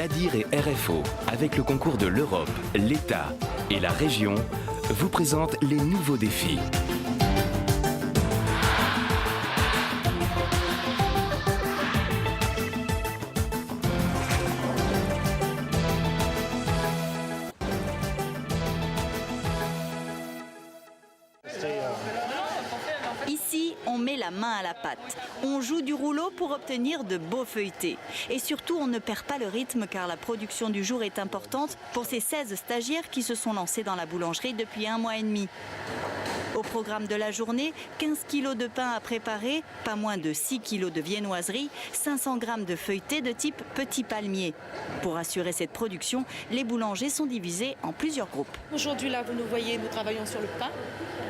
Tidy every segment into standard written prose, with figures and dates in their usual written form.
l'ADIR et RFO, avec le concours de l'Europe, l'État et la région, vous présentent les nouveaux défis. Ici, on met la main à la pâte. On joue du rouleau pour obtenir de beaux feuilletés. Et surtout, on ne perd pas le rythme car la production du jour est importante pour ces 16 stagiaires qui se sont lancés dans la boulangerie depuis 1 mois et demi. Au programme de la journée, 15 kilos de pain à préparer, pas moins de 6 kilos de viennoiserie, 500 grammes de feuilletés de type petit palmier. Pour assurer cette production, les boulangers sont divisés en plusieurs groupes. Aujourd'hui, là, vous nous voyez, nous travaillons sur le pain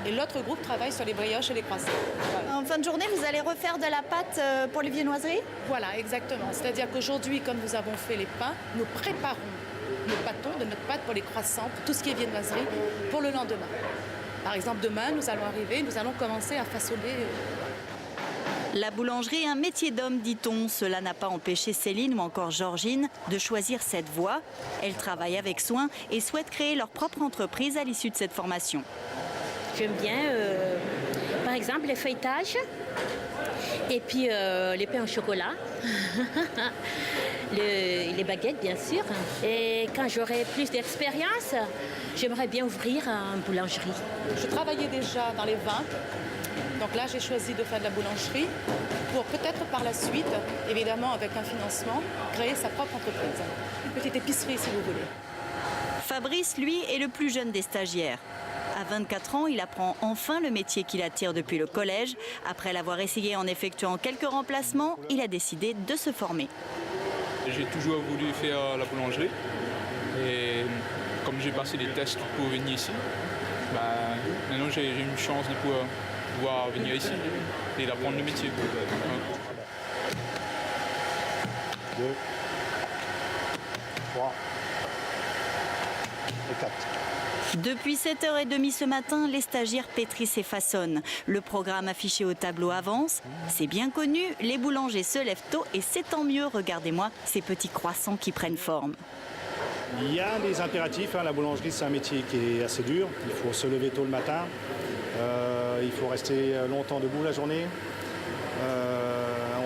et l'autre groupe travaille sur les brioches et les croissants. Voilà. En fin de journée, vous allez refaire de la pâte pour les viennoiseries ? Voilà, exactement. C'est-à-dire qu'aujourd'hui, comme nous avons fait les pains, nous préparons le bâton de notre pâte pour les croissants, pour tout ce qui est viennoiserie, pour le lendemain. Par exemple, demain, nous allons commencer à façonner. La boulangerie est un métier d'homme, dit-on. Cela n'a pas empêché Céline ou encore Georgine de choisir cette voie. Elles travaillent avec soin et souhaitent créer leur propre entreprise à l'issue de cette formation. J'aime bien, par exemple, les feuilletages et puis les pains au chocolat, les baguettes, bien sûr. Et quand j'aurai plus d'expérience, j'aimerais bien ouvrir une boulangerie. Je travaillais déjà dans les vins. Donc là, j'ai choisi de faire de la boulangerie pour peut-être par la suite, évidemment avec un financement, créer sa propre entreprise. Une petite épicerie, si vous voulez. Fabrice, lui, est le plus jeune des stagiaires. À 24 ans, il apprend enfin le métier qui l'attire depuis le collège. Après l'avoir essayé en effectuant quelques remplacements, il a décidé de se former. J'ai toujours voulu faire la boulangerie et comme j'ai passé des tests pour venir ici, maintenant j'ai une chance de pouvoir venir ici et d'apprendre le métier. 2, 3 et 4. Depuis 7h30 ce matin, les stagiaires pétrissent et façonnent. Le programme affiché au tableau avance. C'est bien connu, les boulangers se lèvent tôt et c'est tant mieux. Regardez-moi ces petits croissants qui prennent forme. Il y a des impératifs. La boulangerie, c'est un métier qui est assez dur. Il faut se lever tôt le matin. Il faut rester longtemps debout la journée.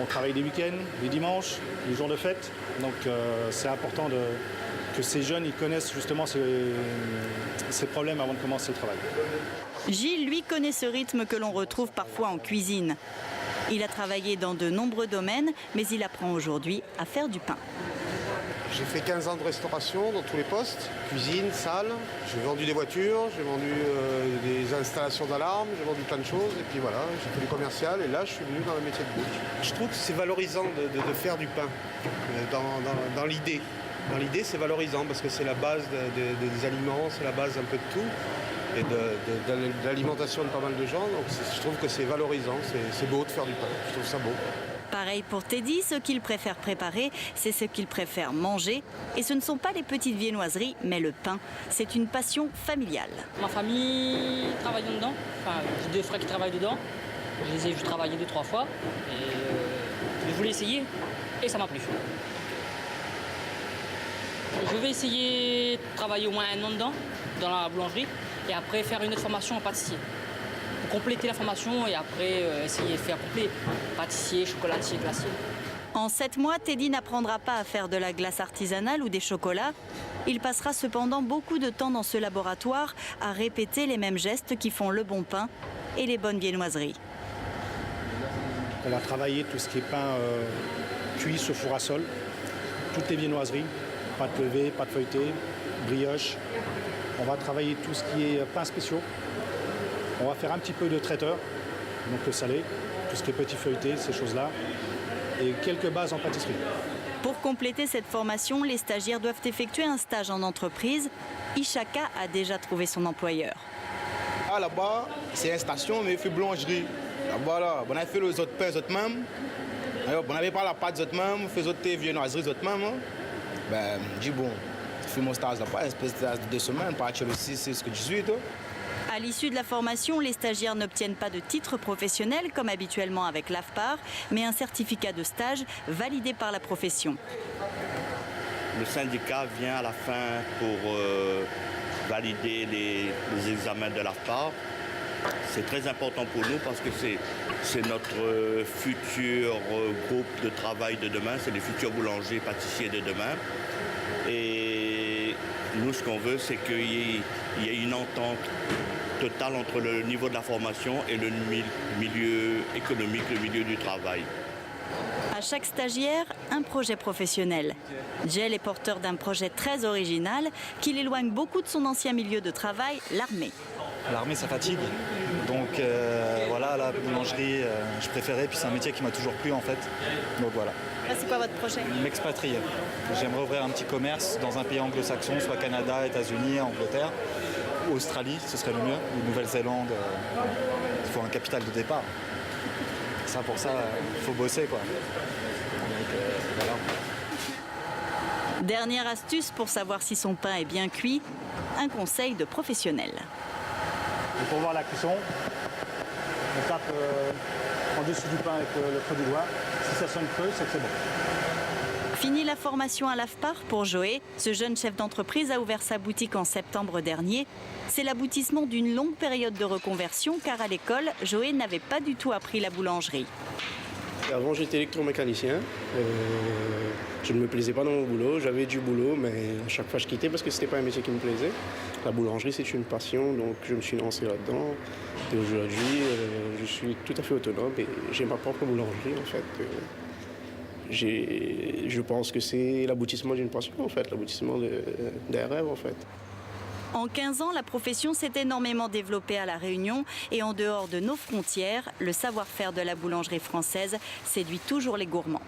On travaille les week-ends, les dimanches, les jours de fête. Donc c'est important que ces jeunes ils connaissent justement ces problèmes avant de commencer le travail. Gilles, lui, connaît ce rythme que l'on retrouve parfois en cuisine. Il a travaillé dans de nombreux domaines, mais il apprend aujourd'hui à faire du pain. J'ai fait 15 ans de restauration dans tous les postes, cuisine, salle. J'ai vendu des voitures, j'ai vendu des installations d'alarme, j'ai vendu plein de choses. Et puis voilà, j'ai fait du commercial et là je suis venu dans le métier de bouche. Je trouve que c'est valorisant de faire du pain dans l'idée. Dans l'idée, c'est valorisant parce que c'est la base des aliments, c'est la base un peu de tout et de l'alimentation de pas mal de gens. Donc je trouve que c'est valorisant, c'est beau de faire du pain, je trouve ça beau. Pareil pour Teddy, ce qu'il préfère préparer, c'est ce qu'il préfère manger. Et ce ne sont pas les petites viennoiseries, mais le pain. C'est une passion familiale. Ma famille travaille dedans. Enfin, j'ai 2 frères qui travaillent dedans. Je les ai vus travailler 2-3 fois. Et je voulais essayer et ça m'a plu. Je vais essayer de travailler au moins 1 an dedans, dans la boulangerie, et après faire une autre formation en pâtissier. Pour compléter la formation et après essayer de faire complet, pâtissier, chocolatier, glacier. En 7 mois, Teddy n'apprendra pas à faire de la glace artisanale ou des chocolats. Il passera cependant beaucoup de temps dans ce laboratoire à répéter les mêmes gestes qui font le bon pain et les bonnes viennoiseries. On va travailler tout ce qui est pain cuit sur four à sol, toutes les viennoiseries. Pâte levée, pâte feuilletée, brioche. On va travailler tout ce qui est pain spéciaux. On va faire un petit peu de traiteur, donc le salé, tout ce qui est petit feuilleté, ces choses-là, et quelques bases en pâtisserie. Pour compléter cette formation, les stagiaires doivent effectuer un stage en entreprise. Ishaka a déjà trouvé son employeur. Ah, là-bas, c'est une station, mais il fait boulangerie. Là-bas, là, on a fait les autres pains, les autres mêmes. On n'avait pas la pâte, les autres mêmes, on fait les autres viennoiseries, les autres mêmes. Ben, je dis bon, je fais mon stage là-bas, une espèce de stage de 2 semaines, partir le 6, 6, 18. À l'issue de la formation, les stagiaires n'obtiennent pas de titre professionnel comme habituellement avec l'AFPAR, mais un certificat de stage validé par la profession. le syndicat vient à la fin pour valider les examens de l'AFPA. C'est très important pour nous parce que c'est notre futur groupe de travail de demain, c'est les futurs boulangers, pâtissiers de demain. Et nous, ce qu'on veut, c'est qu'il y ait une entente totale entre le niveau de la formation et le milieu économique, le milieu du travail. À chaque stagiaire, un projet professionnel. Jel est porteur d'un projet très original qui l'éloigne beaucoup de son ancien milieu de travail, l'armée. L'armée, ça fatigue. Donc voilà, la boulangerie, je préférais. Puis c'est un métier qui m'a toujours plu en fait. Donc voilà. C'est quoi votre projet? M'expatrier. J'aimerais ouvrir un petit commerce dans un pays anglo-saxon, soit Canada, États-Unis, Angleterre, ou Australie, ce serait le mieux, ou Nouvelle-Zélande. Il faut un capital de départ. Ça, pour ça, il faut bosser quoi. Donc, voilà. Dernière astuce pour savoir si son pain est bien cuit, un conseil de professionnel. Et pour voir la cuisson, on tape en dessous du pain avec le creux du doigt. Si ça sonne creux, c'est que c'est bon. Fini la formation à l'AFPAR pour Joé. Ce jeune chef d'entreprise a ouvert sa boutique en septembre dernier. C'est l'aboutissement d'une longue période de reconversion car à l'école, Joé n'avait pas du tout appris la boulangerie. Avant, j'étais électromécanicien. Je ne me plaisais pas dans mon boulot. J'avais du boulot, mais à chaque fois, je quittais parce que ce n'était pas un métier qui me plaisait. La boulangerie, c'est une passion, donc je me suis lancé là-dedans. Et aujourd'hui, je suis tout à fait autonome et j'ai ma propre boulangerie, en fait. Je pense que c'est l'aboutissement d'une passion, en fait, l'aboutissement d'un rêve, en fait. En 15 ans, la profession s'est énormément développée à La Réunion et en dehors de nos frontières, le savoir-faire de la boulangerie française séduit toujours les gourmands.